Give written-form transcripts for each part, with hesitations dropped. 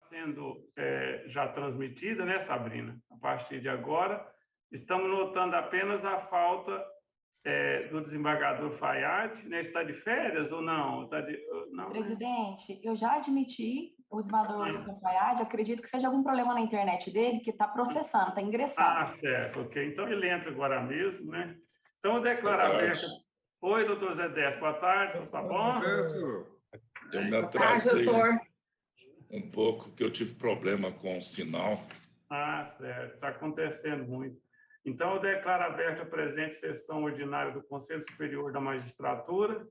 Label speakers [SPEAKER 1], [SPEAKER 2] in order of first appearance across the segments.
[SPEAKER 1] sendo já transmitida, né, Sabrina? A partir de agora, estamos notando apenas a falta do desembargador Fayad, né? Está de férias ou não? Não,
[SPEAKER 2] presidente, né? Eu já admiti o desembargador Wilson Fayad, acredito que seja algum problema na internet dele, que está processando, está ingressando.
[SPEAKER 1] Ah, certo, ok. Então ele entra agora mesmo, né? Então eu declaro aberta. Oi, doutor Zé Décio, boa tarde, tá bom?
[SPEAKER 3] Eu me atrasei um pouco, porque eu tive problema com o sinal.
[SPEAKER 1] Ah, certo, está acontecendo muito. Então, eu declaro aberta a presente sessão ordinária do Conselho Superior da Magistratura,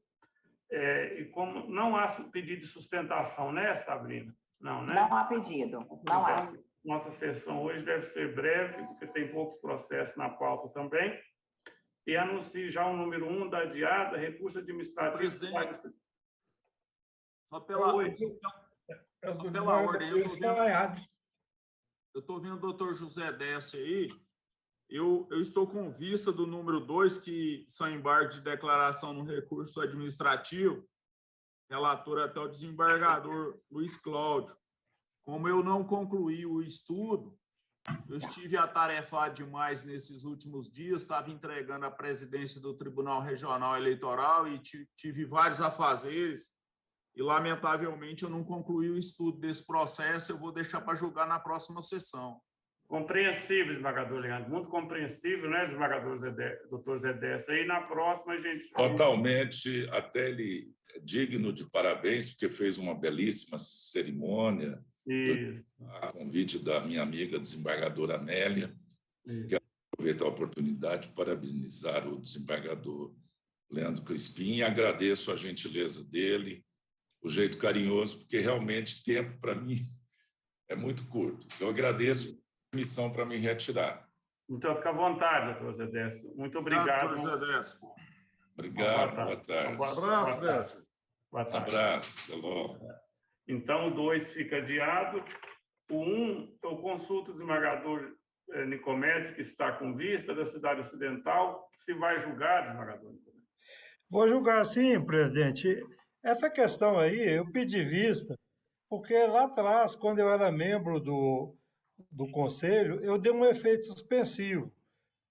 [SPEAKER 1] e como não há pedido de sustentação, né, Sabrina? Não, né?
[SPEAKER 2] Não há pedido, não há.
[SPEAKER 1] Nossa sessão hoje deve ser breve, porque tem poucos processos na pauta também. E anuncio já o número 1 da adiada, recurso administrativo...
[SPEAKER 4] Presidente, só pela ordem, eu estou vendo o doutor José Décio aí. Eu estou com vista do número 2, que são embargo de declaração no recurso administrativo, relator até o desembargador Luiz Cláudio. Como eu não concluí o estudo, eu estive atarefado demais nesses últimos dias, estava entregando a presidência do Tribunal Regional Eleitoral e tive vários afazeres, e, lamentavelmente, eu não concluí o estudo desse processo, eu vou deixar para julgar na próxima sessão.
[SPEAKER 1] Compreensível, desembargador Leandro, muito compreensível, né, desembargador doutor Zé Décio? Aí na próxima a gente...
[SPEAKER 3] Totalmente, até ele é digno de parabéns, porque fez uma belíssima cerimônia, a convite da minha amiga desembargadora Amélia, que aproveito a oportunidade de parabenizar o desembargador Leandro Crispim e agradeço a gentileza dele, o jeito carinhoso, porque realmente tempo para mim é muito curto. Eu agradeço a missão para me retirar.
[SPEAKER 1] Então, fica à vontade, doutor Zé Décio. Muito obrigado.
[SPEAKER 4] Doutor Zé Décio.
[SPEAKER 3] Obrigado, boa tarde.
[SPEAKER 4] Um abraço, Décio.
[SPEAKER 1] Boa tarde.
[SPEAKER 3] Abraço, até logo.
[SPEAKER 1] Então, o 2 fica adiado. O 1, eu consulto o desembargador Nicomedes, que está com vista da cidade ocidental, se vai julgar, desembargador Nicomedes.
[SPEAKER 5] Vou julgar sim, presidente. Essa questão aí, eu pedi vista, porque lá atrás, quando eu era membro do Conselho, eu dei um efeito suspensivo,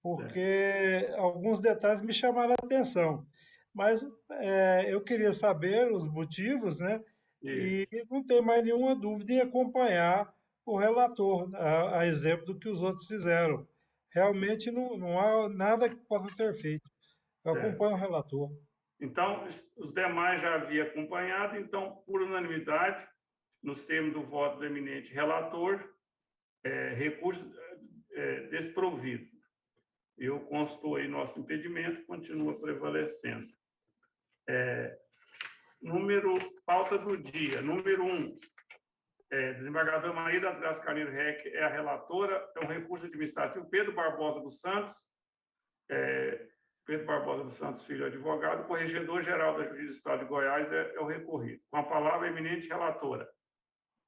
[SPEAKER 5] porque alguns detalhes me chamaram a atenção. Mas eu queria saber os motivos, né? E não tem mais nenhuma dúvida em acompanhar o relator, a exemplo do que os outros fizeram. Realmente não há nada que possa ser feito. Eu acompanho o relator.
[SPEAKER 1] Então, os demais já haviam acompanhado, então, por unanimidade, nos termos do voto do eminente relator, recurso desprovido. Eu consto aí nosso impedimento, continua prevalecendo. Pauta do dia. Número 1, desembargador Maria das Graças Carneiro Reck é a relatora, é um recurso administrativo. Pedro Barbosa dos Santos, filho, advogado, corregedor-geral da Justiça do Estado de Goiás, é o recorrido. Com a palavra, a eminente relatora.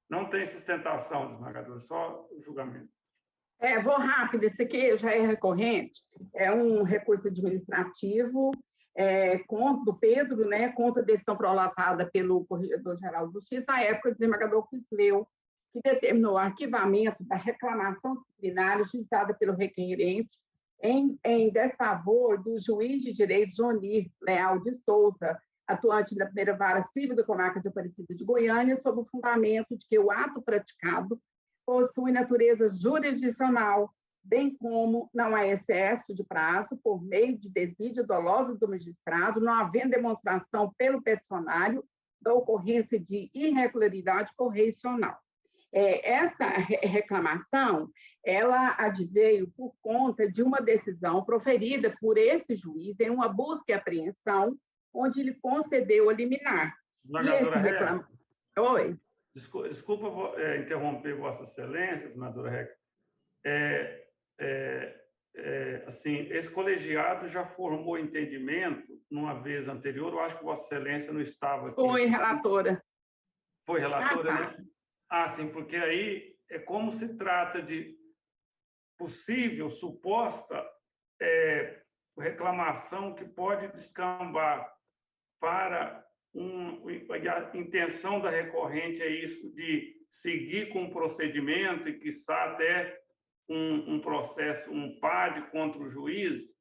[SPEAKER 1] Não tem sustentação, desembargador, só o julgamento.
[SPEAKER 6] Vou rápido, esse aqui já é recorrente, é um recurso administrativo do Pedro, né, contra a decisão prolatada pelo Corregedor-Geral de Justiça, à época, o desembargador Crisleu, que determinou o arquivamento da reclamação disciplinar juizada pelo requerente em desfavor do juiz de direito Jonir Leal de Souza, atuante da primeira vara civil da comarca de Aparecida de Goiânia, sob o fundamento de que o ato praticado possui natureza jurisdicional, bem como não há excesso de prazo por meio de desídia dolosa do magistrado, não havendo demonstração pelo peticionário da ocorrência de irregularidade correicional. Essa reclamação, ela adveio por conta de uma decisão proferida por esse juiz em uma busca e apreensão, onde ele concedeu a liminar.
[SPEAKER 1] Oi. Desculpa interromper Vossa Excelência, senadora Reca. Assim, esse colegiado já formou entendimento numa vez anterior, eu acho que Vossa Excelência não estava aqui.
[SPEAKER 6] Foi relatora.
[SPEAKER 1] Foi relatora, né? Sim, porque aí é como se trata de possível, suposta reclamação que pode descambar para a intenção da recorrente é isso, de seguir com o procedimento e, quiçá, até um processo, um PAD contra o juiz,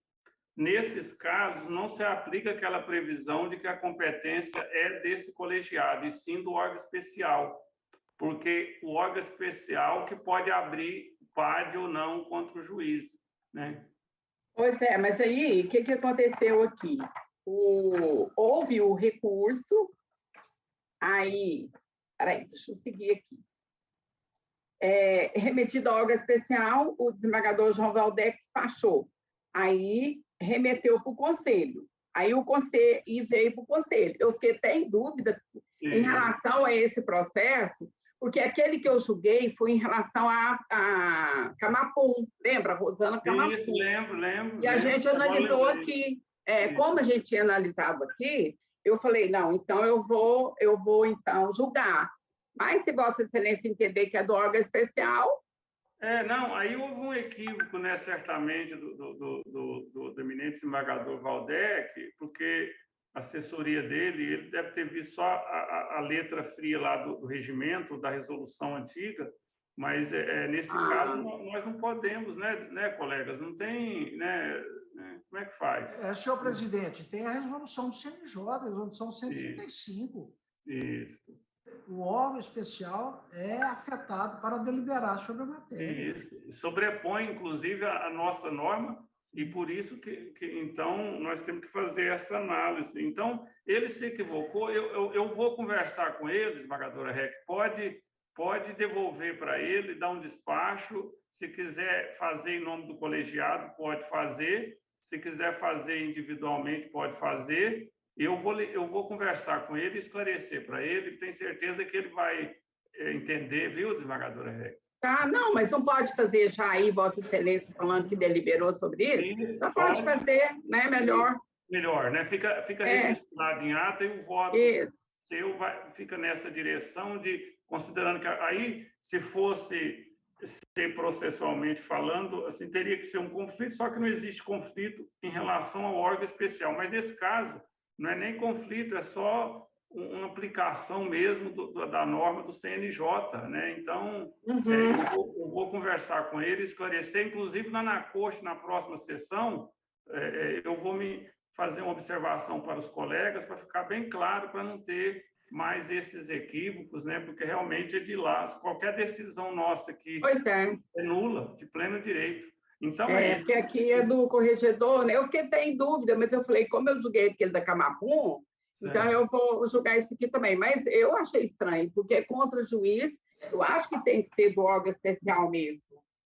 [SPEAKER 1] nesses casos não se aplica aquela previsão de que a competência é desse colegiado, e sim do órgão especial, porque o órgão especial que pode abrir PAD ou não contra o juiz, né?
[SPEAKER 6] Pois é, mas aí, o que aconteceu aqui? Houve o recurso, aí, peraí, deixa eu seguir aqui. Remetido ao órgão especial, o desembargador João Valdec despachou. Aí, remeteu para o conselho. Aí, o conselho veio para o conselho. Eu fiquei até em dúvida em relação a esse processo, porque aquele que eu julguei foi em relação a Camapum, lembra, Rosana Camapum?
[SPEAKER 1] Isso, lembro.
[SPEAKER 6] E a gente analisou aqui. Como a gente tinha analisado aqui, eu falei, não, então eu vou então julgar. Mas se Vossa Excelência entender que é do órgão especial...
[SPEAKER 1] Não, aí houve um equívoco, né, certamente, do eminente desembargador Valdec, porque a assessoria dele, ele deve ter visto só a letra fria lá do regimento, da resolução antiga, mas nesse caso nós não podemos, né, colegas? Não tem, né? Como é que faz?
[SPEAKER 7] Senhor presidente, tem a resolução do CNJ, a resolução 135.
[SPEAKER 1] Isso.
[SPEAKER 7] O órgão especial é afetado para deliberar sobre a matéria.
[SPEAKER 1] Isso. Sobrepõe, inclusive, a nossa norma, e por isso que então, nós temos que fazer essa análise. Então, ele se equivocou, eu vou conversar com ele, desembargadora Reck, pode devolver para ele, dar um despacho, se quiser fazer em nome do colegiado, pode fazer, se quiser fazer individualmente, pode fazer. Eu vou conversar com ele, esclarecer para ele, tenho certeza que ele vai entender, viu, desembargadora Reck?
[SPEAKER 6] Não, mas não pode fazer já aí, Vossa Excelência, falando que deliberou sobre isso? Só pode fazer, né?
[SPEAKER 1] Melhor, né? Fica registrado em ata e o voto seu fica nessa direção de, considerando que aí, se fosse ser processualmente falando, assim, teria que ser um conflito, só que não existe conflito em relação ao órgão especial. Mas, nesse caso, não é nem conflito, é só uma aplicação mesmo da norma do CNJ, né? Então, eu vou conversar com ele, esclarecer, inclusive na ANACOST, na próxima sessão, eu vou fazer uma observação para os colegas, para ficar bem claro, para não ter mais esses equívocos, né? Porque realmente é de lá, qualquer decisão nossa aqui é nula, de pleno direito. Então,
[SPEAKER 6] porque aqui é do corregedor, né? Eu fiquei até em dúvida, mas eu falei, como eu julguei aquele da Camapum, então eu vou julgar esse aqui também. Mas eu achei estranho, porque contra o juiz, eu acho que tem que ser do órgão especial mesmo.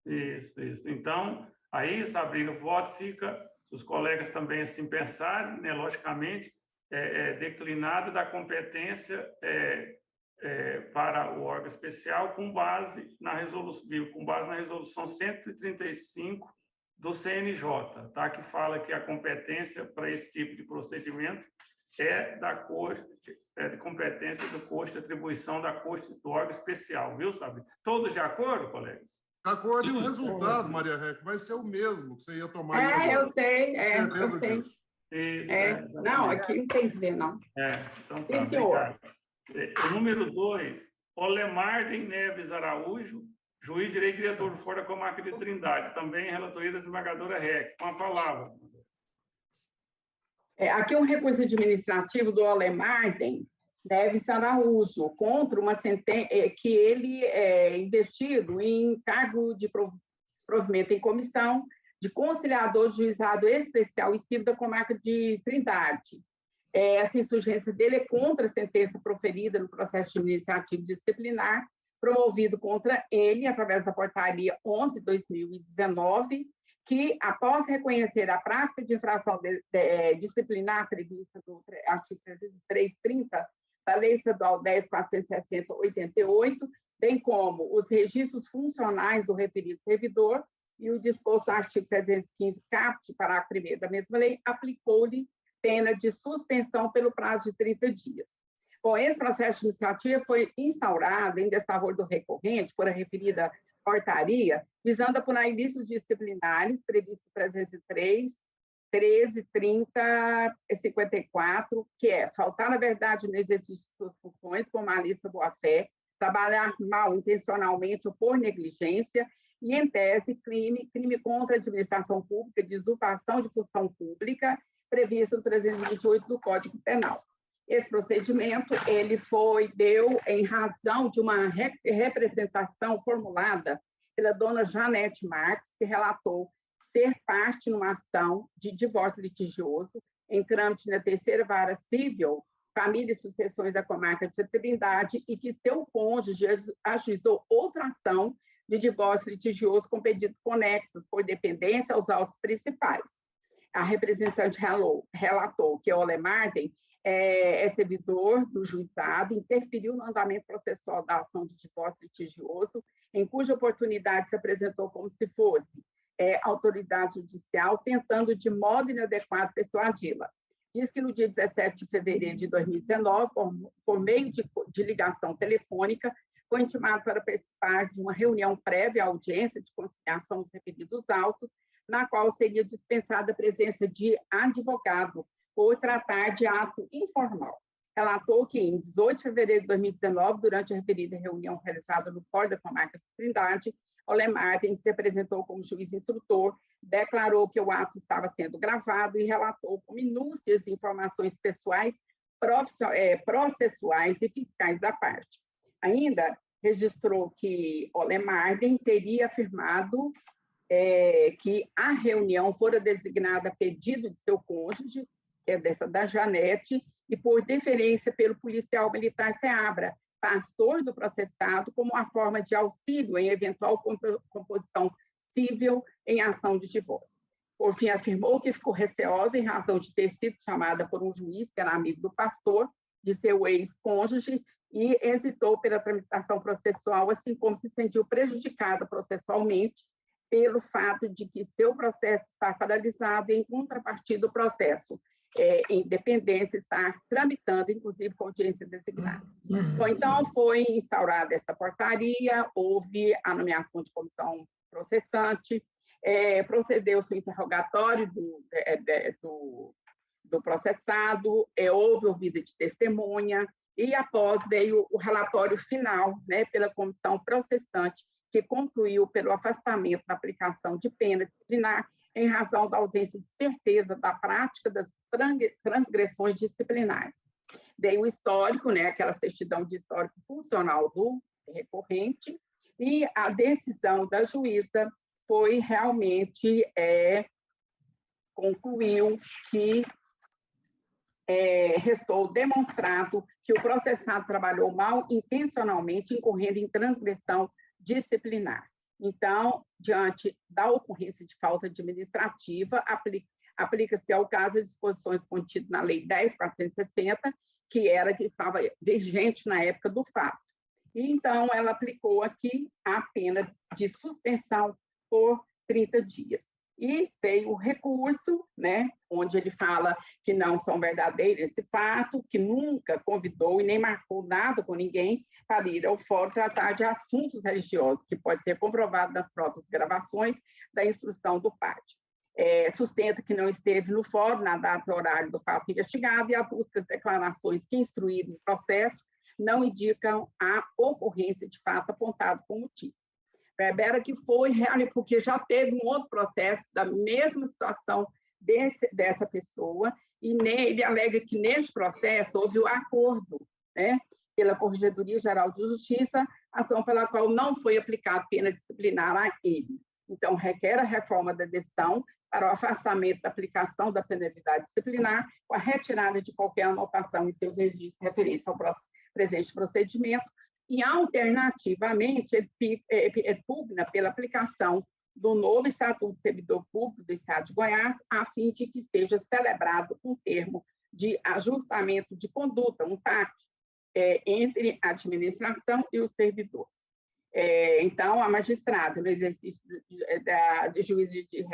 [SPEAKER 1] Isso. Então, aí, Sabrina, o voto fica, se os colegas também assim pensarem, né, logicamente, declinado da competência para o órgão especial com base na resolução 135 do CNJ, tá? Que fala que a competência para esse tipo de procedimento é de competência do COST, atribuição da COST do órgão especial, viu, sabe? Todos de acordo, colegas?
[SPEAKER 8] De acordo, e o resultado, Maria Reck, vai ser o mesmo que você ia tomar.
[SPEAKER 6] Eu sei,
[SPEAKER 8] certeza
[SPEAKER 6] eu sei.
[SPEAKER 8] disso.
[SPEAKER 6] Isso, não, aqui não tem que dizer, não.
[SPEAKER 1] Então tá, obrigado. Número 2, Olemarden Neves Araújo, juiz de direito diretor do Foro da Comarca de Trindade, também relatoria da desembargadora Reck. Com a palavra.
[SPEAKER 6] Aqui um recurso administrativo do Olemarden Neves Araújo contra uma sentença que ele é investido em cargo de provimento em comissão de conciliador de juizado especial e civil da Comarca de Trindade. Essa insurgência dele é contra a sentença proferida no processo administrativo disciplinar promovido contra ele através da portaria 11/2019, que, após reconhecer a prática de infração disciplinar prevista no artigo 330 da Lei Estadual 10.460/88, bem como os registros funcionais do referido servidor e o disposto no artigo 315, caput, parágrafo 1º da mesma lei, aplicou-lhe pena de suspensão pelo prazo de 30 dias. Bom, esse processo administrativo foi instaurado em desfavor do recorrente por a referida portaria, visando apurar ilícitos disciplinares previstos no 303, 13.30.54, que é faltar na verdade no exercício de suas funções por malícia ou boa-fé, trabalhar mal intencionalmente ou por negligência, e, em tese, crime contra a administração pública, de usurpação de função pública, previsto no 328 do Código Penal. Esse procedimento deu em razão de uma representação formulada pela dona Janete Marques, que relatou ser parte numa ação de divórcio litigioso em trâmite na terceira vara civil, Família e Sucessões da Comarca de Trindade, e que seu cônjuge ajuizou outra ação de divórcio litigioso com pedidos conexos por dependência aos autos principais. A representante relatou que Olemarden é servidor do juizado, interferiu no andamento processual da ação de divórcio litigioso, em cuja oportunidade se apresentou como se fosse autoridade judicial, tentando de modo inadequado persuadi-la. Diz que no dia 17 de fevereiro de 2019, por meio de ligação telefônica, foi intimado para participar de uma reunião prévia à audiência de conciliação dos referidos autos, na qual seria dispensada a presença de advogado por tratar de ato informal. Relatou que, em 18 de fevereiro de 2019, durante a referida reunião realizada no Fórum da Comarca de Trindade, Olemarden se apresentou como juiz instrutor, declarou que o ato estava sendo gravado e relatou com minúcias informações pessoais, processuais e fiscais da parte. Ainda registrou que Olemarden teria afirmado que a reunião fora designada a pedido de seu cônjuge, que é dessa da Janete, e por deferência pelo policial militar Seabra, pastor do processado, como uma forma de auxílio em eventual composição civil em ação de divórcio. Por fim, afirmou que ficou receosa em razão de ter sido chamada por um juiz, que era amigo do pastor, de seu ex-cônjuge, e hesitou pela tramitação processual, assim como se sentiu prejudicada processualmente pelo fato de que seu processo está paralisado e, em contrapartida, o processo em dependência está tramitando, inclusive com audiência designada. Bom, então, foi instaurada essa portaria, houve a nomeação de comissão processante, procedeu-se o interrogatório do processado, houve ouvida de testemunha, e após veio o relatório final, né, pela comissão processante, que concluiu pelo afastamento da aplicação de pena disciplinar em razão da ausência de certeza da prática das transgressões disciplinares. Veio o histórico, né, aquela certidão de histórico funcional do recorrente, e a decisão da juíza foi realmente, concluiu que restou demonstrado que o processado trabalhou mal intencionalmente, incorrendo em transgressão disciplinar. Então, diante da ocorrência de falta administrativa, aplica-se ao caso as disposições contidas na Lei 10.460, que estava vigente na época do fato. E, então, ela aplicou aqui a pena de suspensão por 30 dias. E veio o recurso, né, onde ele fala que não são verdadeiros esse fato, que nunca convidou e nem marcou nada com ninguém para ir ao fórum tratar de assuntos religiosos, que pode ser comprovado nas próprias gravações da instrução do PAD. Sustenta que não esteve no fórum na data e horário do fato investigado e aduz que as declarações que instruíram o processo não indicam a ocorrência de fato apontado como motivo. Verbera que foi realmente porque já teve um outro processo da mesma situação dessa pessoa, e ele alega que neste processo houve o acordo, né, pela Corregedoria Geral de Justiça, ação pela qual não foi aplicada pena disciplinar a ele. Então, requer a reforma da decisão para o afastamento da aplicação da penalidade disciplinar, com a retirada de qualquer anotação em seus registros referentes ao presente procedimento, e, alternativamente, ele pugna pela aplicação do novo Estatuto do Servidor Público do Estado de Goiás, a fim de que seja celebrado um termo de ajustamento de conduta, um TAC, entre a administração e o servidor. Então, a magistrada, no exercício de juízo de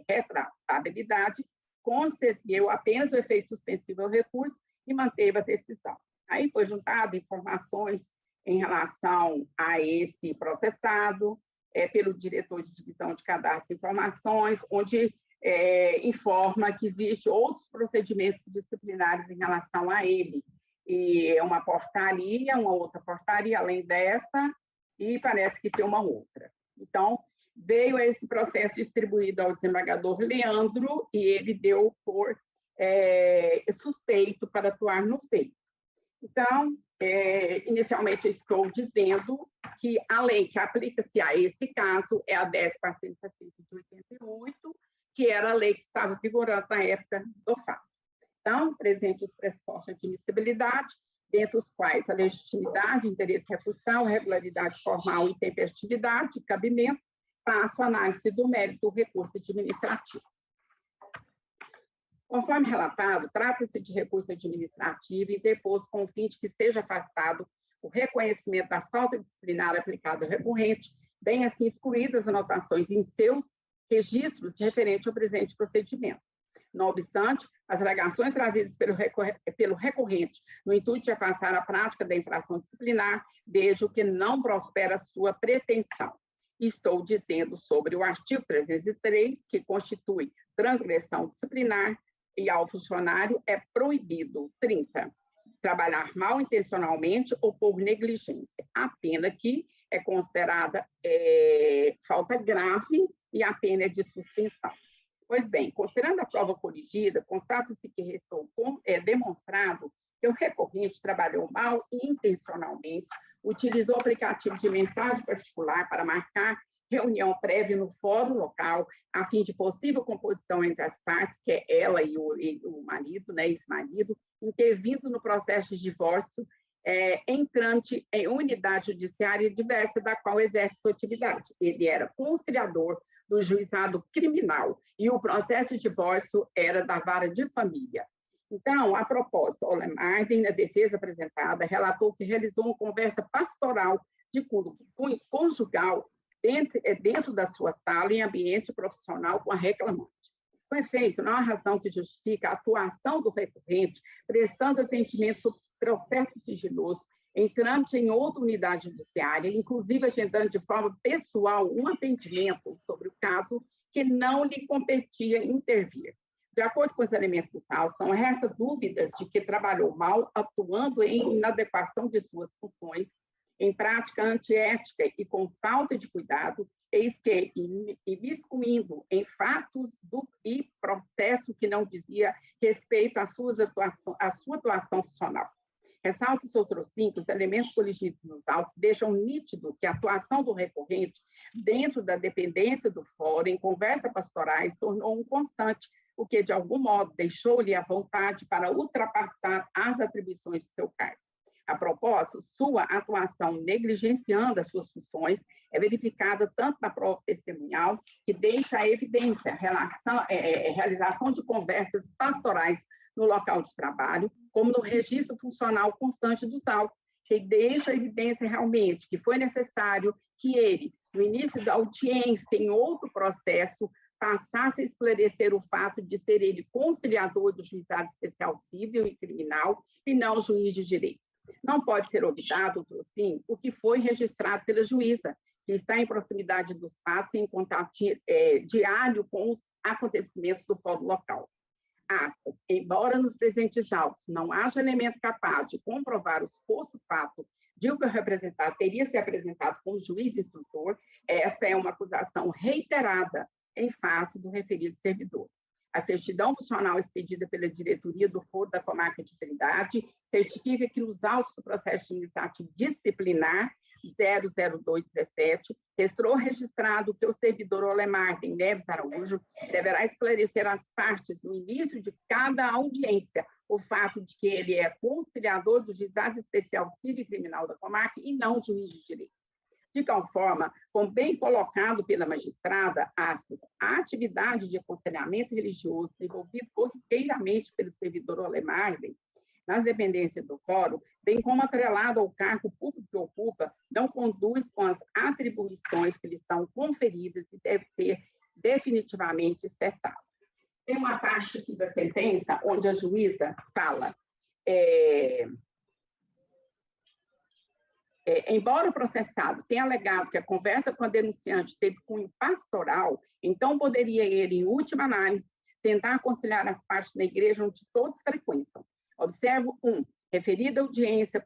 [SPEAKER 6] retratabilidade, concedeu apenas o efeito suspensivo ao recurso e manteve a decisão. Aí foi juntada informações em relação a esse processado, pelo diretor de divisão de cadastro e informações, onde informa que existem outros procedimentos disciplinares em relação a ele. E é uma portaria, uma outra portaria além dessa, e parece que tem uma outra. Então, veio esse processo distribuído ao desembargador Leandro e ele deu por suspeito para atuar no feito. Então, inicialmente, eu estou dizendo que a lei que aplica-se a esse caso é a 10.460 de 88, que era a lei que estava vigorando na época do fato. Então, presente os pressupostos de admissibilidade, dentre os quais a legitimidade, interesse recursal, regularidade formal, intempestividade e cabimento, passo a análise do mérito do recurso administrativo. Conforme relatado, trata-se de recurso administrativo interposto com o fim de que seja afastado o reconhecimento da falta disciplinar aplicada ao recorrente, bem assim excluídas anotações em seus registros referentes ao presente procedimento. Não obstante, as alegações trazidas pelo recorrente no intuito de afastar a prática da infração disciplinar, vejo que não prospera sua pretensão. Estou dizendo sobre o artigo 303, que constitui transgressão disciplinar, e ao funcionário é proibido 30. Trabalhar mal intencionalmente ou por negligência. A pena que é considerada falta grave e a pena é de suspensão. Pois bem, considerando a prova corrigida, constata-se que restou demonstrado que o recorrente trabalhou mal intencionalmente, utilizou o aplicativo de mensagem particular para marcar reunião prévia no fórum local, a fim de possível composição entre as partes, que é ela e o marido, né, ex-marido, intervindo no processo de divórcio, entrante em unidade judiciária diversa da qual exerce sua atividade. Ele era conciliador do juizado criminal e o processo de divórcio era da vara de família. Então, a proposta, Olemarden, na defesa apresentada, relatou que realizou uma conversa pastoral de cunho conjugal dentro da sua sala em ambiente profissional com a reclamante. Com efeito, não há razão que justifique a atuação do recorrente prestando atendimento sobre processo sigiloso em trâmite em outra unidade judiciária, inclusive agendando de forma pessoal um atendimento sobre o caso que não lhe competia intervir. De acordo com os elementos dos autos, não resta dúvidas de que trabalhou mal, atuando em inadequação de suas funções, em prática antiética e com falta de cuidado, eis que, imiscuindo em fatos e processo que não dizia respeito à sua atuação funcional. Ressalto-se outros 5, os elementos coligidos nos autos deixam nítido que a atuação do recorrente dentro da dependência do fórum, em conversa pastorais, tornou um constante, o que, de algum modo, deixou-lhe a vontade para ultrapassar as atribuições de seu cargo. A propósito, sua atuação negligenciando as suas funções é verificada tanto na prova testemunhal, que deixa a evidência realização de conversas pastorais no local de trabalho, como no registro funcional constante dos autos, que deixa a evidência realmente que foi necessário que ele, no início da audiência, em outro processo, passasse a esclarecer o fato de ser ele conciliador do juizado especial civil e criminal e não juiz de direito. Não pode ser objetado, sim, o que foi registrado pela juíza, que está em proximidade dos fatos e em contato diário com os acontecimentos do fórum local. Aspas, embora nos presentes autos não haja elemento capaz de comprovar o suposto fato de o que o representado teria se apresentado como juiz instrutor, essa é uma acusação reiterada em face do referido servidor. A certidão funcional expedida pela diretoria do Foro da Comarca de Trindade certifica que nos autos do processo administrativo disciplinar 00217, restou registrado que o servidor Olemarden Neves Araújo deverá esclarecer às partes, no início de cada audiência, o fato de que ele é conciliador do Juizado Especial Civil e Criminal da Comarca e não juiz de direito. De tal forma, como bem colocado pela magistrada, aspas, a atividade de aconselhamento religioso desenvolvido corriqueiramente pelo servidor Olemarden nas dependências do fórum, bem como atrelado ao cargo público que ocupa, não conduz com as atribuições que lhe são conferidas e deve ser definitivamente cessado. Tem uma parte aqui da sentença onde a juíza fala embora o processado tenha alegado que a conversa com a denunciante teve cunho pastoral, então poderia ele, em última análise, tentar conciliar as partes na igreja onde todos frequentam. Observo 1. Referida audiência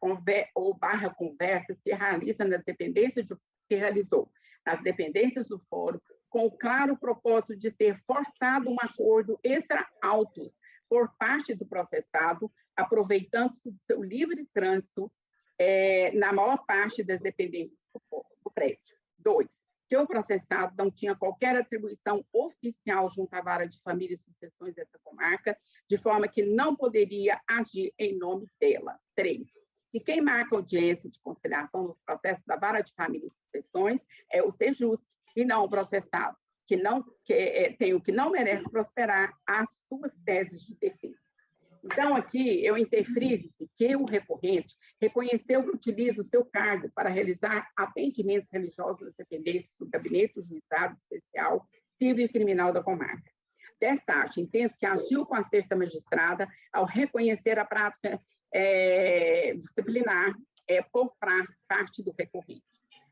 [SPEAKER 6] ou conversa se realiza nas dependências se realizou nas dependências do fórum, com o claro propósito de ser forçado um acordo extra-autos por parte do processado, aproveitando-se do seu livre trânsito na maior parte das dependências do prédio. 2. Que o processado não tinha qualquer atribuição oficial junto à vara de família e sucessões dessa comarca, de forma que não poderia agir em nome dela. 3. E quem marca audiência de conciliação no processo da vara de família e sucessões é o Sejus, e não o processado, que tem o que não merece prosperar as suas teses de defesa. Então, aqui, eu interfrise-se que o recorrente reconheceu que utiliza o seu cargo para realizar atendimentos religiosos nas dependências do Gabinete do Juizado Especial Civil e Criminal da comarca. Destaque, entendo que agiu com a sexta magistrada ao reconhecer a prática disciplinar por parte do recorrente.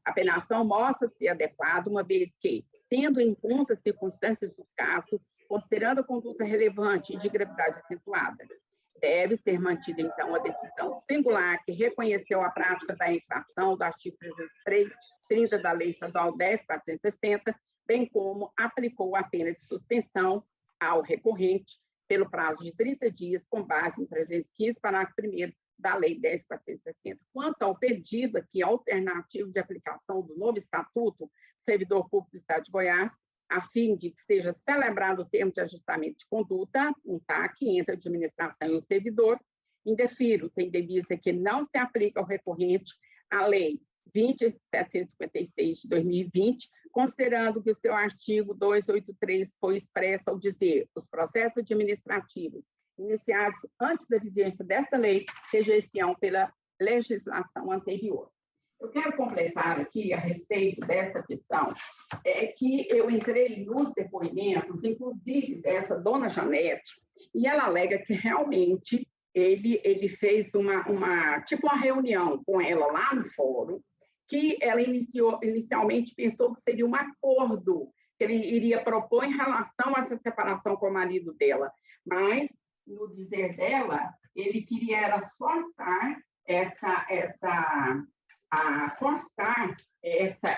[SPEAKER 6] A penação mostra-se adequada, uma vez que, tendo em conta as circunstâncias do caso, considerando a conduta relevante e de gravidade acentuada, deve ser mantida, então, a decisão singular que reconheceu a prática da infração do artigo 330 da Lei Estadual 10.460, bem como aplicou a pena de suspensão ao recorrente pelo prazo de 30 dias, com base em 315, parágrafo 1º da Lei 10.460. Quanto ao pedido aqui alternativo de aplicação do novo Estatuto do Servidor Público do Estado de Goiás, a fim de que seja celebrado o termo de ajustamento de conduta, um TAC, entre a administração e o servidor, indefiro, tem de vista que não se aplica ao recorrente a Lei 20.756 de 2020, considerando que o seu artigo 283 foi expresso ao dizer os processos administrativos iniciados antes da vigência desta lei rejeição pela legislação anterior. Eu quero completar aqui a respeito dessa questão, que eu entrei nos depoimentos, inclusive dessa dona Janete, e ela alega que realmente ele fez uma reunião com ela lá no fórum, que ela inicialmente pensou que seria um acordo que ele iria propor em relação a essa separação com o marido dela, mas, no dizer dela, ele queria forçar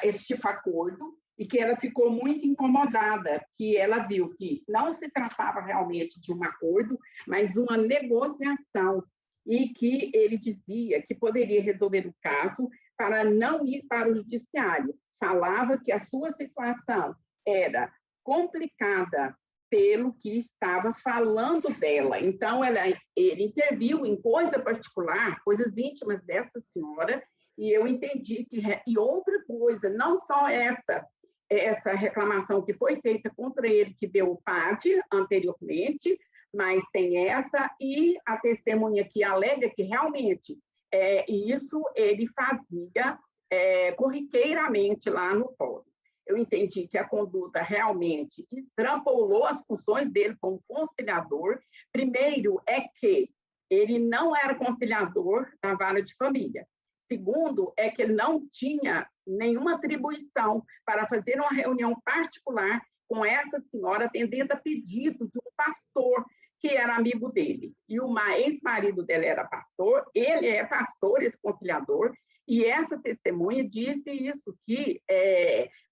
[SPEAKER 6] esse tipo de acordo, e que ela ficou muito incomodada, que ela viu que não se tratava realmente de um acordo, mas uma negociação, e que ele dizia que poderia resolver o caso para não ir para o judiciário. Falava que a sua situação era complicada pelo que estava falando dela. Então, ele interviu em coisa particular, coisas íntimas dessa senhora, e eu entendi que... E outra coisa, não só essa reclamação que foi feita contra ele, que deu o PAD anteriormente, mas tem essa, e a testemunha que alega que realmente isso ele fazia corriqueiramente lá no fórum. Eu entendi que a conduta realmente extrapolou as funções dele como conciliador. Primeiro, é que ele não era conciliador da vara de família. Segundo, é que ele não tinha nenhuma atribuição para fazer uma reunião particular com essa senhora, atendendo a pedido de um pastor que era amigo dele. E o ex-marido dela era pastor, ele é pastor, esse conciliador, e essa testemunha disse isso, que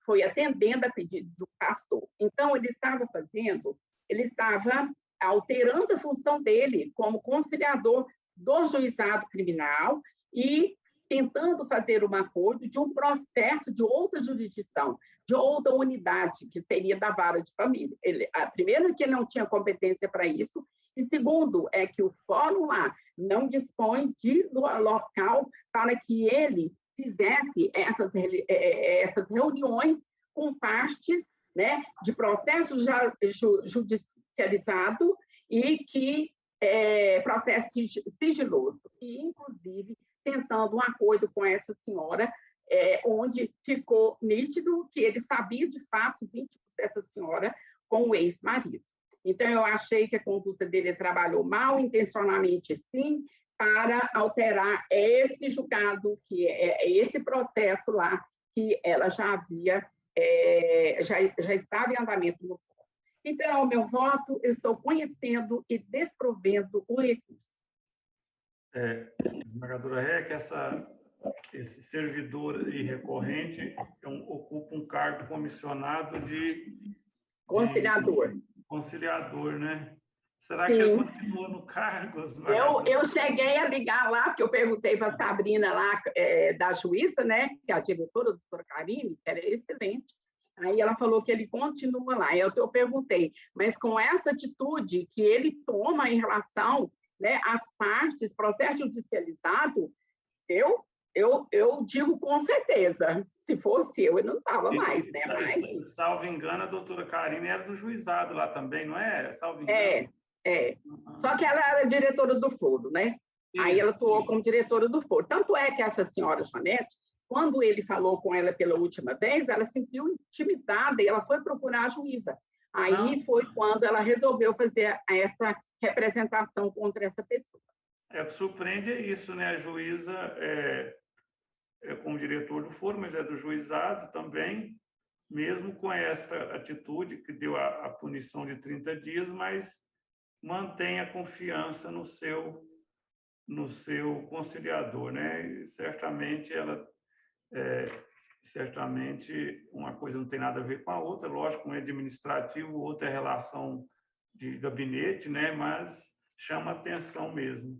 [SPEAKER 6] foi atendendo a pedido do pastor. Então, ele estava alterando a função dele como conciliador do juizado criminal e tentando fazer um acordo de um processo de outra jurisdição, de outra unidade, que seria da vara de família. Primeiro, que ele não tinha competência para isso, e segundo, é que o fórum lá não dispõe de local para que ele fizesse essas reuniões com partes, né, de processo judicializado e que processo sigiloso, e, inclusive, tentando um acordo com essa senhora, onde ficou nítido que ele sabia de fatos íntimos dessa senhora com o ex-marido. Então, eu achei que a conduta dele trabalhou mal, intencionalmente sim, para alterar esse julgado, que é esse processo lá, que ela já havia, já estava em andamento no fórum. Então, meu voto, eu estou conhecendo e desprovendo o recurso.
[SPEAKER 1] Esmagadora Reck, esse servidor e recorrente ocupa um cargo comissionado de conciliador, né? Será que ele continua no cargo?
[SPEAKER 6] Eu cheguei a ligar lá, porque eu perguntei para a Sabrina lá, da juíza, né, que é a diretora, a doutora Karine, que era excelente. Aí ela falou que ele continua lá. Eu perguntei, mas com essa atitude que ele toma em relação, né, às partes, processo judicializado, eu digo com certeza, se fosse eu não estava mais, né? Mas...
[SPEAKER 1] Salvo engano, a doutora Karine era do juizado lá também, não é? Salvo engano.
[SPEAKER 6] Só que ela era diretora do foro, né? Isso, aí ela atuou como diretora do foro. Tanto é que essa senhora Janete, quando ele falou com ela pela última vez, ela se sentiu intimidada e ela foi procurar a juíza. Aí foi quando ela resolveu fazer essa representação contra essa pessoa.
[SPEAKER 1] O que surpreende é isso, né? A juíza é como diretor do foro, mas é do juizado também, mesmo com esta atitude que deu a punição de 30 dias, mas mantém a confiança no seu conciliador, né? E certamente certamente uma coisa não tem nada a ver com a outra, lógico, um é administrativo, o outro é relação de gabinete, né? Mas chama atenção mesmo.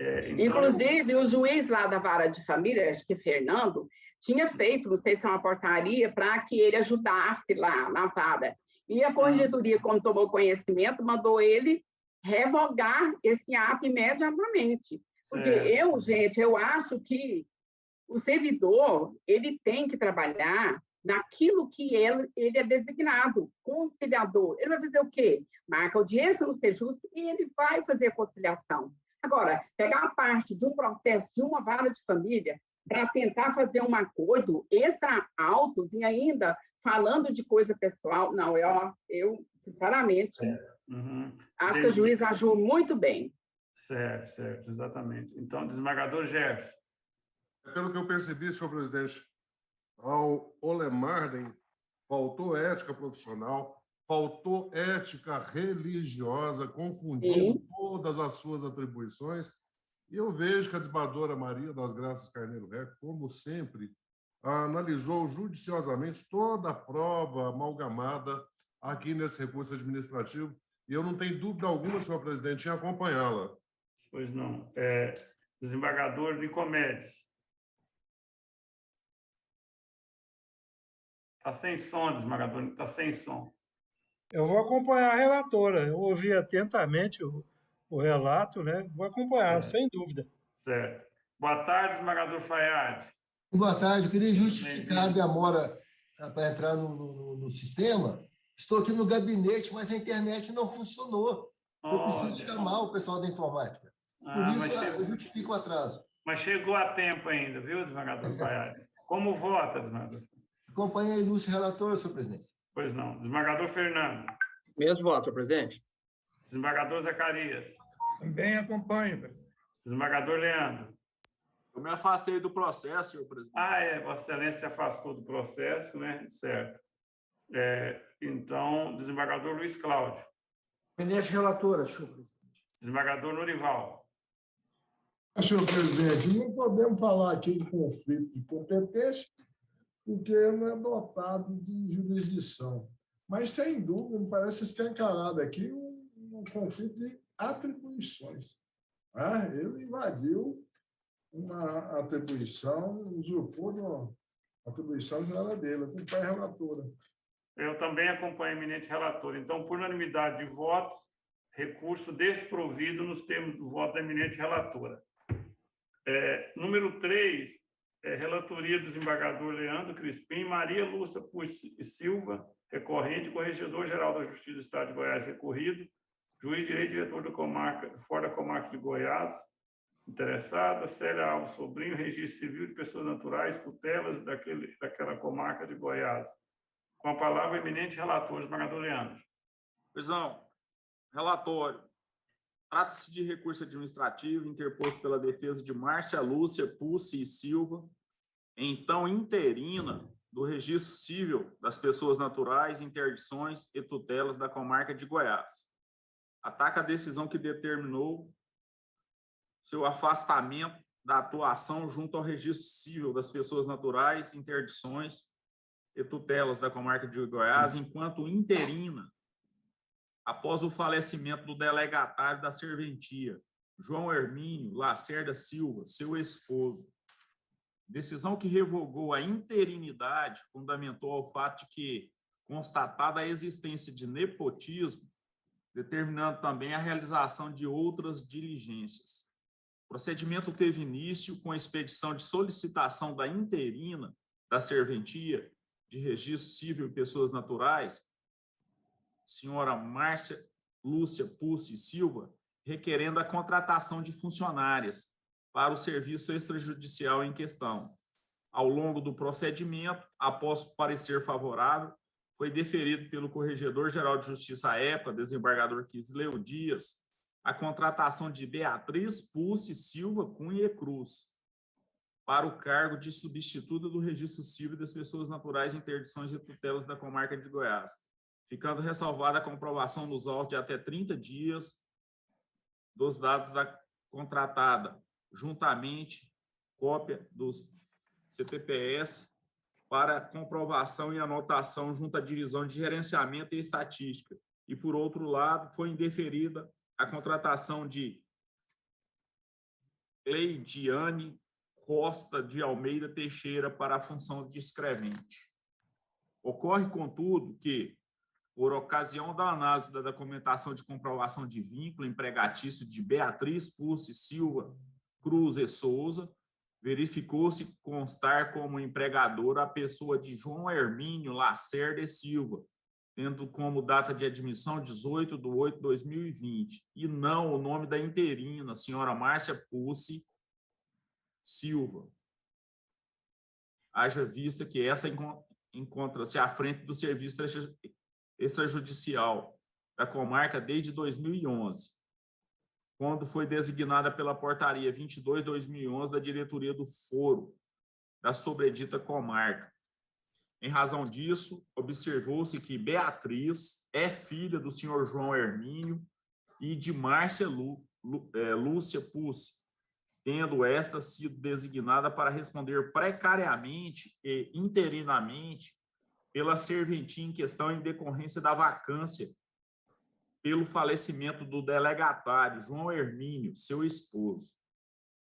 [SPEAKER 6] Então... Inclusive, o juiz lá da vara de família, acho que Fernando, tinha feito, não sei se é uma portaria, para que ele ajudasse lá na vara. E a corregedoria, quando tomou conhecimento, mandou ele revogar esse ato imediatamente. Porque eu acho que o servidor, ele tem que trabalhar naquilo que ele é designado, conciliador. Ele vai fazer o quê? Marca audiência no Sejusc e ele vai fazer a conciliação. Agora, pegar a parte de um processo de uma vara de família para tentar fazer um acordo extra-autos e ainda falando de coisa pessoal, não, eu sinceramente, acho que o juiz agiu muito bem.
[SPEAKER 1] Certo, exatamente. Então, desembargador Gerson.
[SPEAKER 8] Pelo que eu percebi, senhor presidente, ao Olemarden faltou ética profissional, faltou ética religiosa, confundindo todas as suas atribuições. E eu vejo que a desembargadora Maria das Graças Carneiro Reck, como sempre, analisou judiciosamente toda a prova amalgamada aqui nesse recurso administrativo. E eu não tenho dúvida alguma, senhor presidente, em acompanhá-la.
[SPEAKER 1] Pois não. Desembargador Nicomedes. Está sem som, desembargador, está sem som.
[SPEAKER 5] Eu vou acompanhar a relatora. Eu ouvi atentamente o relato, né? Vou acompanhar, sem dúvida.
[SPEAKER 1] Certo. Boa tarde, desembargador Fayad.
[SPEAKER 9] Boa tarde. Eu queria justificar a demora para entrar no sistema. Estou aqui no gabinete, mas a internet não funcionou. Eu preciso chamar o pessoal da informática. Por isso, eu justifico o atraso.
[SPEAKER 1] Mas chegou a tempo ainda, viu, desembargador Fayad? Como vota, desembargador?
[SPEAKER 9] Acompanhe a ilustre relatora, senhor presidente.
[SPEAKER 1] Pois não. Desembargador Fernando.
[SPEAKER 10] Mesmo voto, senhor presidente.
[SPEAKER 1] Desembargador Zacarias.
[SPEAKER 11] Também acompanho, presidente.
[SPEAKER 1] Desembargador Leandro.
[SPEAKER 4] Eu me afastei do processo, senhor presidente.
[SPEAKER 1] Vossa Excelência se afastou do processo, né? Certo. Então, desembargador Luiz Cláudio.
[SPEAKER 7] Eminente relatora, senhor presidente.
[SPEAKER 1] Desembargador Norival.
[SPEAKER 11] Senhor presidente, não podemos falar aqui de conflito de competência, porque não é dotado de jurisdição. Mas, sem dúvida, me parece escancarado aqui um conflito de atribuições. Ele invadiu uma atribuição, usurpou de uma atribuição que não era dele. Acompanho a relatora.
[SPEAKER 1] Eu também acompanho a eminente relatora. Então, por unanimidade de votos, recurso desprovido nos termos do voto da eminente relatora. Número 3, relatoria do desembargador Leandro Crispim, Maria Lúcia Pucci e Silva, recorrente, corregedor-geral da Justiça do Estado de Goiás, recorrido, juiz de direito, diretor da comarca, fora da comarca de Goiás, interessada, Célia Alves Sobrinho, registro civil de pessoas naturais, tutelas daquela comarca de Goiás. Com a palavra, eminente relator, desembargador Leandro.
[SPEAKER 4] Pois não. Relatório. Trata-se de recurso administrativo interposto pela defesa de Márcia Lúcia Pucci e Silva, então interina do Registro Civil das Pessoas Naturais, Interdições e Tutelas da Comarca de Goiás. Ataca a decisão que determinou seu afastamento da atuação junto ao Registro Civil das Pessoas Naturais, Interdições e Tutelas da Comarca de Goiás, enquanto interina, após o falecimento do delegatário da serventia, João Hermínio Lacerda Silva, seu esposo. Decisão que revogou a interinidade fundamentou ao fato de que, constatada a existência de nepotismo, determinando também a realização de outras diligências. O procedimento teve início com a expedição de solicitação da interina da serventia de Registro Civil e Pessoas Naturais, senhora Márcia Lúcia Pucci Silva, requerendo a contratação de funcionárias para o serviço extrajudicial em questão. Ao longo do procedimento, após parecer favorável, foi deferido pelo Corregedor-Geral de Justiça à época, desembargador Quisleu Dias, a contratação de Beatriz Pucci Silva Cunha e Cruz para o cargo de substituta do Registro Civil das Pessoas Naturais, Interdições e Tutelas da Comarca de Goiás, ficando ressalvada a comprovação nos autos de até 30 dias dos dados da contratada, juntamente cópia dos CTPS para comprovação e anotação junto à Divisão de Gerenciamento e Estatística. E, por outro lado, foi indeferida a contratação de Cleidiane Costa de Almeida Teixeira para a função de escrevente. Ocorre, contudo, que, por ocasião da análise da documentação de comprovação de vínculo empregatício de Beatriz Pucci Silva Cruz e Souza, verificou-se constar como empregadora a pessoa de João Hermínio Lacerda Silva, tendo como data de admissão 18/8/2020, e não o nome da interina, senhora Márcia Pucci Silva. Haja vista que essa encontra-se à frente do serviço extrajudicial da comarca desde 2011, quando foi designada pela portaria 22/2011 da diretoria do foro da sobredita comarca. Em razão disso, observou-se que Beatriz é filha do senhor João Hermínio e de Márcia Lúcia Pucci, tendo esta sido designada para responder precariamente e interinamente pela serventia em questão em decorrência da vacância pelo falecimento do delegatário João Hermínio, seu esposo.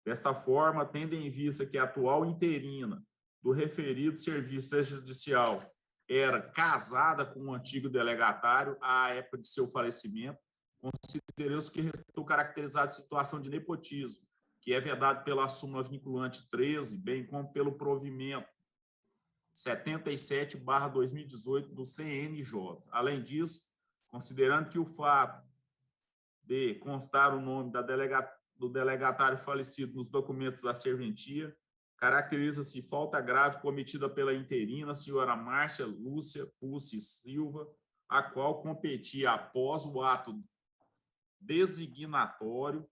[SPEAKER 4] Desta forma, tendo em vista que a atual interina do referido serviço extrajudicial era casada com o antigo delegatário à época de seu falecimento, considerou-se que restou caracterizada situação de nepotismo, que é vedado pela súmula vinculante 13, bem como pelo provimento 77/2018 do CNJ. Além disso, considerando que o fato de constar o nome do delegatário falecido nos documentos da serventia caracteriza-se falta grave cometida pela interina, senhora Márcia Lúcia Pucci Silva, a qual competia, após o ato designatório,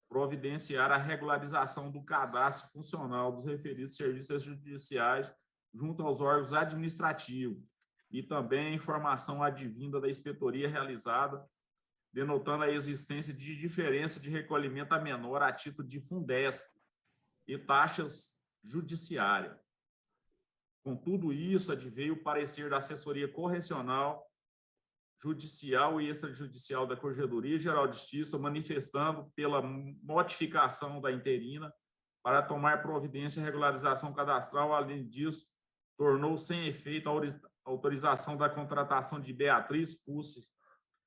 [SPEAKER 4] providenciar a regularização do cadastro funcional dos referidos serviços judiciais junto aos órgãos administrativos e também a informação advinda da inspetoria realizada, denotando a existência de diferença de recolhimento a menor a título de Fundesp e taxas judiciárias. Com tudo isso, adveio o parecer da assessoria correcional, judicial e extrajudicial da Corregedoria Geral de Justiça, manifestando pela notificação da interina para tomar providência e regularização cadastral. Além disso, tornou sem efeito a autorização da contratação de Beatriz Pucci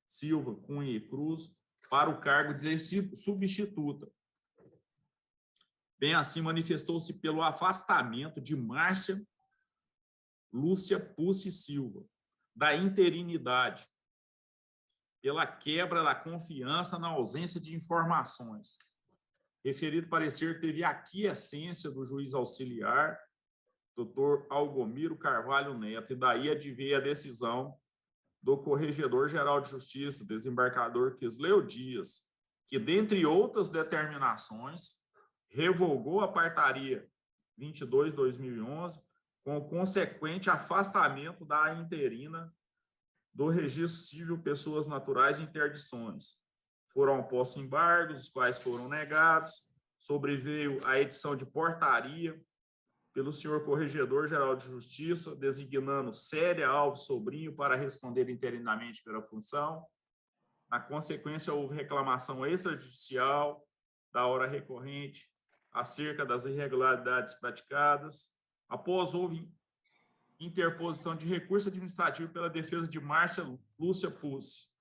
[SPEAKER 4] Silva Cunha e Cruz para o cargo de substituta. Bem assim, manifestou-se pelo afastamento de Márcia Lúcia Pucci Silva da interinidade, pela quebra da confiança na ausência de informações. Referido parecer teve aquiescência do juiz auxiliar, Dr. Algomiro Carvalho Neto, e daí adveio a decisão do Corregedor-Geral de Justiça, desembargador Quisleu Dias, que, dentre outras determinações, revogou a Portaria 22/2011, com o consequente afastamento da interina do Registro Civil Pessoas Naturais e Interdições. Foram postos embargos, os quais foram negados, sobreveio a edição de portaria pelo senhor Corregedor-Geral de Justiça, designando Célia Alves Sobrinho para responder interinamente pela função. Na consequência, houve reclamação extrajudicial da hora recorrente acerca das irregularidades praticadas. Após, houve interposição de recurso administrativo pela defesa de Márcia Lúcia Pucci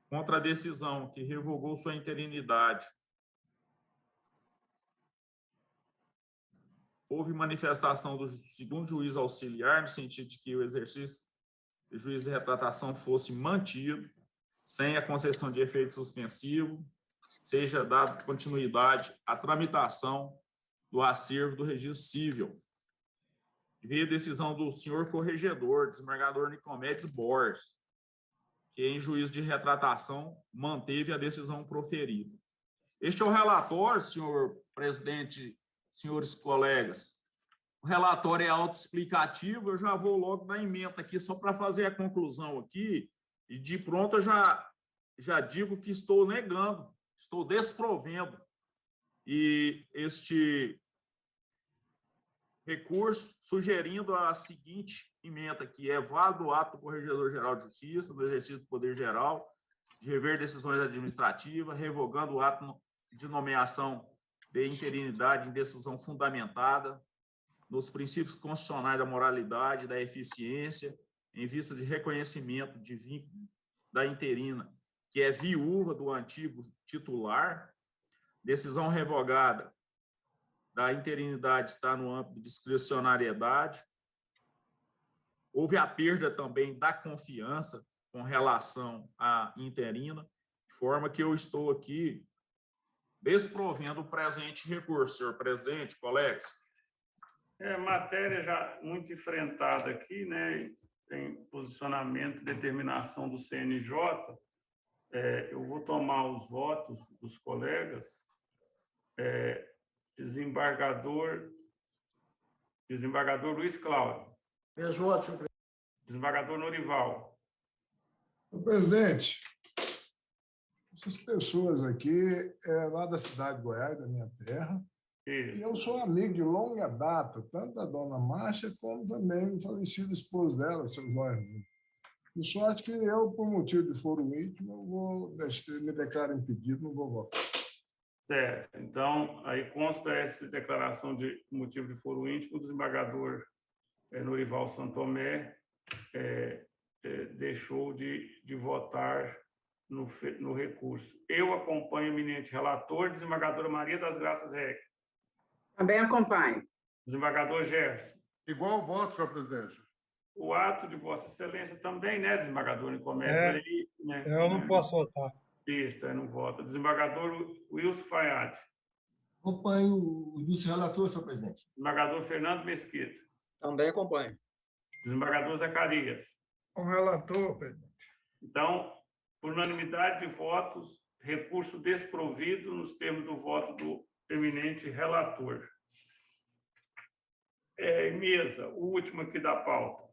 [SPEAKER 4] contra a decisão que revogou sua interinidade. Houve manifestação do segundo juiz auxiliar no sentido de que o exercício do juiz de retratação fosse mantido, sem a concessão de efeito suspensivo, seja dada continuidade à tramitação do acervo do registro civil. Veio a decisão do senhor corregedor, desembargador Nicomedes Borges, que em juízo de retratação manteve a decisão proferida. Este é o relatório, senhor presidente, senhores colegas. O relatório é autoexplicativo, eu já vou logo na ementa aqui, só para fazer a conclusão aqui, e de pronto eu já digo que estou negando, estou desprovendo e este recurso, sugerindo a seguinte ementa, que é válido o ato do Corregedor-Geral de Justiça, no exercício do Poder Geral, de rever decisões administrativas, revogando o ato de nomeação de interinidade em decisão fundamentada nos princípios constitucionais da moralidade, da eficiência, em vista de reconhecimento de vínculo da interina, que é viúva do antigo titular. Decisão revogada da interinidade está no âmbito de discricionariedade. Houve a perda também da confiança com relação à interina, de forma que eu estou aqui desprovendo o presente recurso, senhor presidente, colegas.
[SPEAKER 1] Matéria já muito enfrentada aqui, né? Tem posicionamento e determinação do CNJ. Eu vou tomar os votos dos colegas. Desembargador Luiz Cláudio.
[SPEAKER 7] Meus votos, senhor presidente.
[SPEAKER 1] Desembargador Norival.
[SPEAKER 11] Senhor presidente, essas pessoas aqui lá da cidade de Goiás, da minha terra, e eu sou amigo de longa data, tanto da dona Márcia, como também do falecido esposo dela, o seu Jorge. De sorte que eu, por motivo de foro íntimo, me declaro impedido, não vou votar.
[SPEAKER 1] Certo. Então, aí consta essa declaração de motivo de foro íntimo, o desembargador Norival Santomé deixou de votar no recurso. Eu acompanho o eminente relator, desembargadora Maria das Graças Reck.
[SPEAKER 6] Também acompanho.
[SPEAKER 1] Desembargador Gerson.
[SPEAKER 8] Igual voto, senhor presidente.
[SPEAKER 1] O ato de Vossa Excelência também, né, desembargador Nicomedes? Aí, né,
[SPEAKER 5] eu não posso votar.
[SPEAKER 1] Isso, não vota. Desembargador Wilson Fayad.
[SPEAKER 9] Acompanho o vice-relator, senhor presidente.
[SPEAKER 1] Desembargador Fernando Mesquita.
[SPEAKER 10] Também acompanho.
[SPEAKER 1] Desembargador Zacarias.
[SPEAKER 11] Com relator, presidente.
[SPEAKER 1] Então, por unanimidade de votos, recurso desprovido nos termos do voto do eminente relator. Mesa, o último aqui da pauta.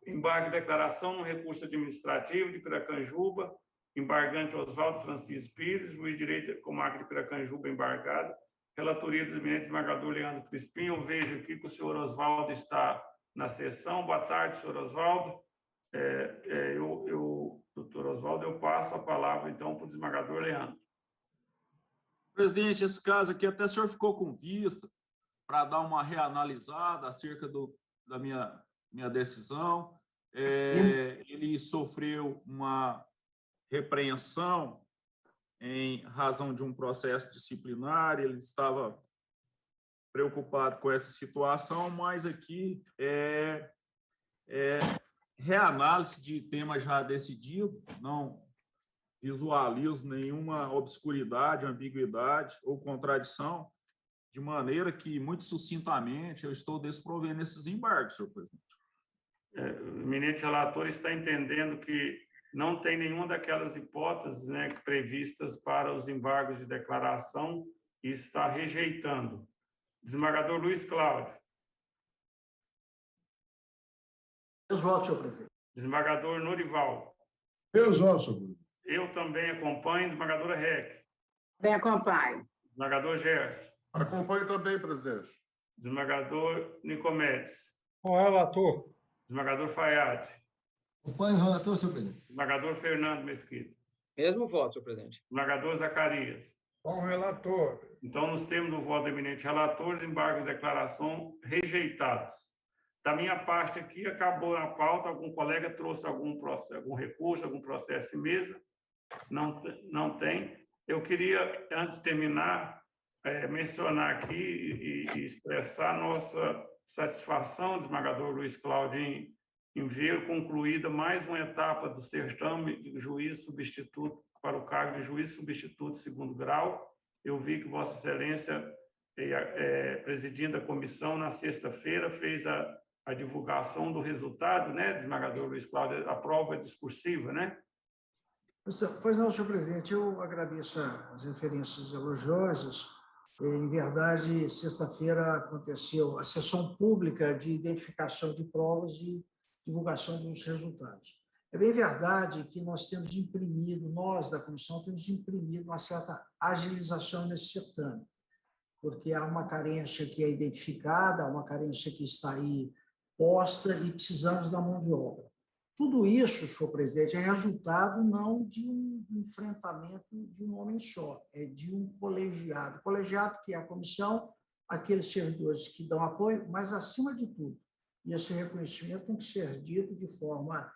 [SPEAKER 1] Embargo de declaração no recurso administrativo de Piracanjuba, embargante Oswaldo Francisco Pires, juiz de direito da comarca de Piracanjuba, embargado. Relatoria do eminente desembargador Leandro Crispim. Eu vejo aqui que o senhor Oswaldo está na sessão. Boa tarde, senhor Oswaldo. Doutor Oswaldo, eu passo a palavra, então, para o desembargador Leandro.
[SPEAKER 4] Presidente, esse caso aqui até o senhor ficou com vista para dar uma reanalisada acerca da minha decisão. Ele sofreu uma repreensão em razão de um processo disciplinar, ele estava preocupado com essa situação, mas aqui reanálise de tema já decidido, não visualizo nenhuma obscuridade, ambiguidade ou contradição, de maneira que, muito sucintamente, eu estou desprovendo esses embargos, senhor presidente.
[SPEAKER 1] O eminente relator está entendendo que não tem nenhuma daquelas hipóteses, né, previstas para os embargos de declaração e está rejeitando. Desembargador Luiz Cláudio.
[SPEAKER 7] Meus votos, senhor presidente.
[SPEAKER 1] Desembargador Norival.
[SPEAKER 11] Meus votos, senhor presidente.
[SPEAKER 1] Eu também acompanho. Desembargadora Reck.
[SPEAKER 6] Também acompanho.
[SPEAKER 1] Desembargador Gerson.
[SPEAKER 8] Acompanho também, presidente.
[SPEAKER 1] Desembargador Nicomedes.
[SPEAKER 5] Com o relator.
[SPEAKER 1] Desembargador Fayad.
[SPEAKER 9] Acompanho o relator, senhor presidente.
[SPEAKER 1] Desembargador Fernando Mesquita.
[SPEAKER 10] Mesmo voto, senhor presidente.
[SPEAKER 1] Desembargador Zacarias.
[SPEAKER 11] Com o relator.
[SPEAKER 1] Então, nos termos do voto do eminente relator, os embargos de declaração rejeitados. Da minha parte aqui, acabou a pauta, algum colega trouxe algum recurso, algum processo em mesa? Não tem. Eu queria, antes de terminar, mencionar aqui e expressar nossa satisfação, desembargador Luiz Cláudio, em ver concluída mais uma etapa do certame de juiz substituto para o cargo de juiz substituto de segundo grau. Eu vi que Vossa Excelência, presidindo a comissão, na sexta-feira, fez a divulgação do resultado, né, desembargador Luiz Cláudio, a prova discursiva, né?
[SPEAKER 7] Pois não, senhor presidente, eu agradeço as referências elogiosas. Em verdade, sexta-feira aconteceu a sessão pública de identificação de provas e divulgação dos resultados. É bem verdade que nós temos imprimido, nós da comissão temos imprimido uma certa agilização nesse certame, porque há uma carência que é identificada, há uma carência que está aí posta e precisamos da mão de obra. Tudo isso, senhor presidente, é resultado não de um enfrentamento de um homem só, é de um colegiado. Colegiado que é a comissão, aqueles servidores que dão apoio, mas, acima de tudo, e esse reconhecimento tem que ser dito de forma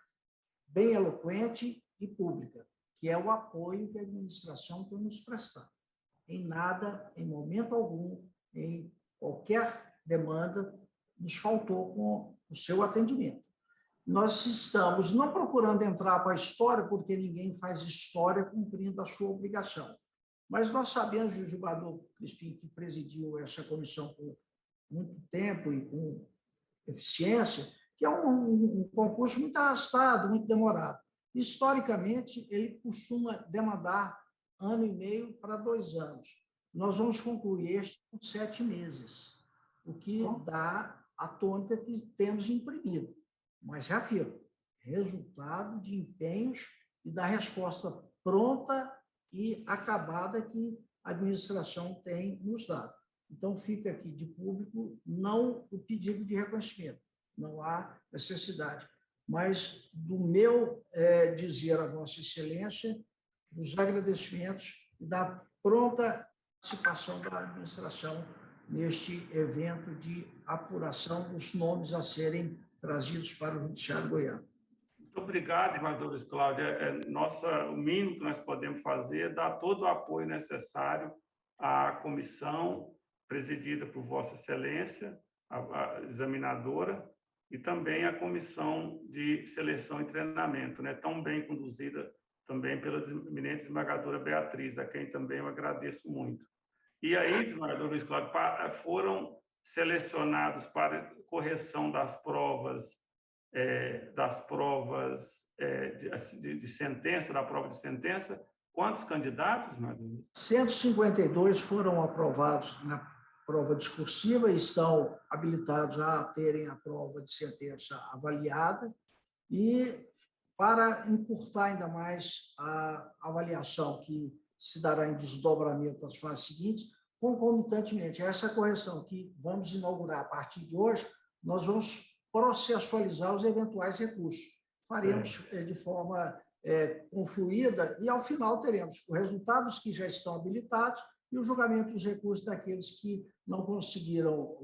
[SPEAKER 7] bem eloquente e pública, que é o apoio que a administração tem nos prestado. Em nada, em momento algum, em qualquer demanda, nos faltou com o seu atendimento. Nós estamos não procurando entrar para a história, porque ninguém faz história cumprindo a sua obrigação. Mas nós sabemos, o julgador Crispim, que presidiu essa comissão por muito tempo e com eficiência, que é um concurso muito arrastado, muito demorado. Historicamente, ele costuma demandar 1,5 para 2 anos. Nós vamos concluir este com 7 meses, o que dá a tônica que temos imprimido. Mas, reafirmo, resultado de empenhos e da resposta pronta e acabada que a administração tem nos dado. Então, fica aqui de público não o pedido de reconhecimento, não há necessidade, mas do meu dizer a Vossa Excelência dos agradecimentos e da pronta participação da administração neste evento de apuração dos nomes a serem trazidos para o Judiciário Goiano.
[SPEAKER 1] Muito obrigado, desembargador Luiz Cláudio. O mínimo que nós podemos fazer é dar todo o apoio necessário à comissão presidida por Vossa Excelência, a examinadora, e também a comissão de seleção e treinamento, né, tão bem conduzida também pela eminente desembargadora Beatriz, a quem também eu agradeço muito. E aí, desembargador Luiz Cláudio, foram selecionados para correção das provas de sentença, da prova de sentença. Quantos candidatos, desembargador?
[SPEAKER 7] 152 foram aprovados na prova discursiva e estão habilitados a terem a prova de sentença avaliada. E, para encurtar ainda mais a avaliação que se dará em desdobramento das fases seguintes, concomitantemente a essa correção que vamos inaugurar a partir de hoje, nós vamos processualizar os eventuais recursos. Faremos de forma confluída e, ao final, teremos os resultados que já estão habilitados e o julgamento dos recursos daqueles que não conseguiram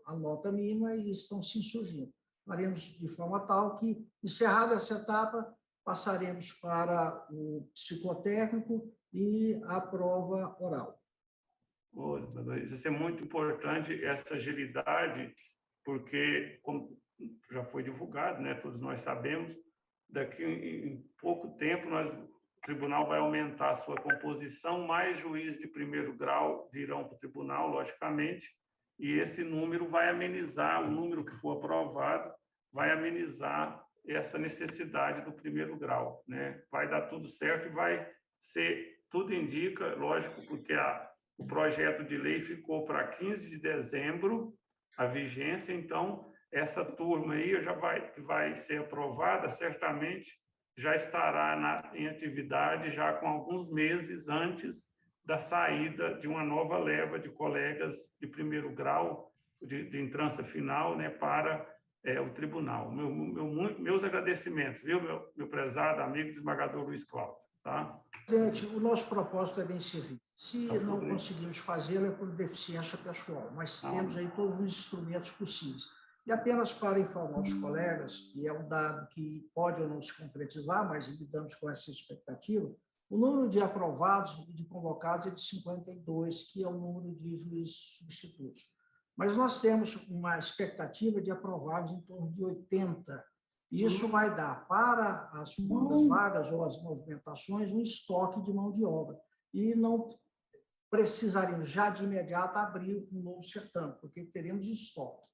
[SPEAKER 7] a nota mínima e estão se insurgindo. Faremos de forma tal que, encerrada essa etapa, passaremos para o psicotécnico e a prova oral.
[SPEAKER 1] Isso é muito importante, essa agilidade, porque, como já foi divulgado, né, todos nós sabemos, daqui em pouco tempo o tribunal vai aumentar a sua composição, mais juízes de primeiro grau virão para o tribunal, logicamente, e esse número vai amenizar, o número que for aprovado, vai amenizar essa necessidade do primeiro grau, né? Vai dar tudo certo e vai ser, tudo indica, lógico, porque o projeto de lei ficou para 15 de dezembro, a vigência, então, essa turma aí que vai ser aprovada, certamente já estará em atividade já com alguns meses antes da saída de uma nova leva de colegas de primeiro grau, de entrância final, né, para o tribunal. Meus agradecimentos, viu, meu prezado amigo desembargador Luiz Cláudio. Tá?
[SPEAKER 7] Presidente, o nosso propósito é bem servido. Se não conseguimos fazê-lo, é por deficiência pessoal, mas temos aí todos os instrumentos possíveis. E apenas para informar os colegas, que é um dado que pode ou não se concretizar, mas lidamos com essa expectativa, o número de aprovados e de convocados é de 52, que é o número de juízes substitutos. Mas nós temos uma expectativa de aprovados em torno de 80. Isso vai dar para as futuras vagas ou as movimentações um estoque de mão de obra. E não precisaríamos já de imediato abrir um novo certame, porque teremos estoque.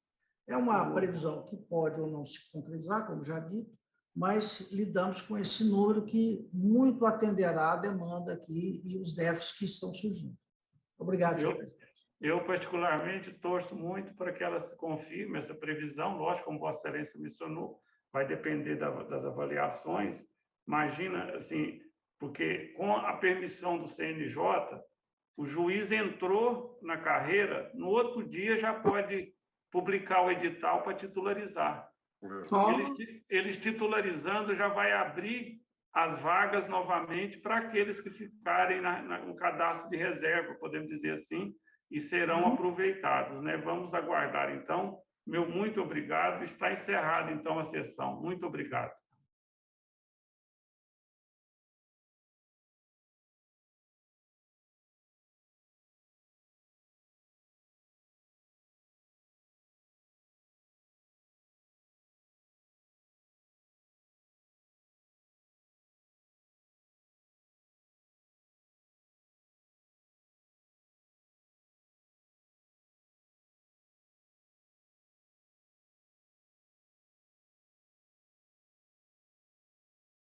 [SPEAKER 7] É uma previsão que pode ou não se concretizar, como já dito, mas lidamos com esse número que muito atenderá a demanda aqui e os déficits que estão surgindo. Obrigado, senhor presidente.
[SPEAKER 1] Eu, particularmente, torço muito para que ela se confirme, essa previsão, lógico, como Vossa Excelência mencionou, vai depender das avaliações. Imagina, assim, porque com a permissão do CNJ, o juiz entrou na carreira, no outro dia já pode publicar o edital para titularizar. Eles titularizando já vai abrir as vagas novamente para aqueles que ficarem no cadastro de reserva, podemos dizer assim, e serão aproveitados, né? Vamos aguardar, então. Meu muito obrigado. Está encerrada, então, a sessão. Muito obrigado.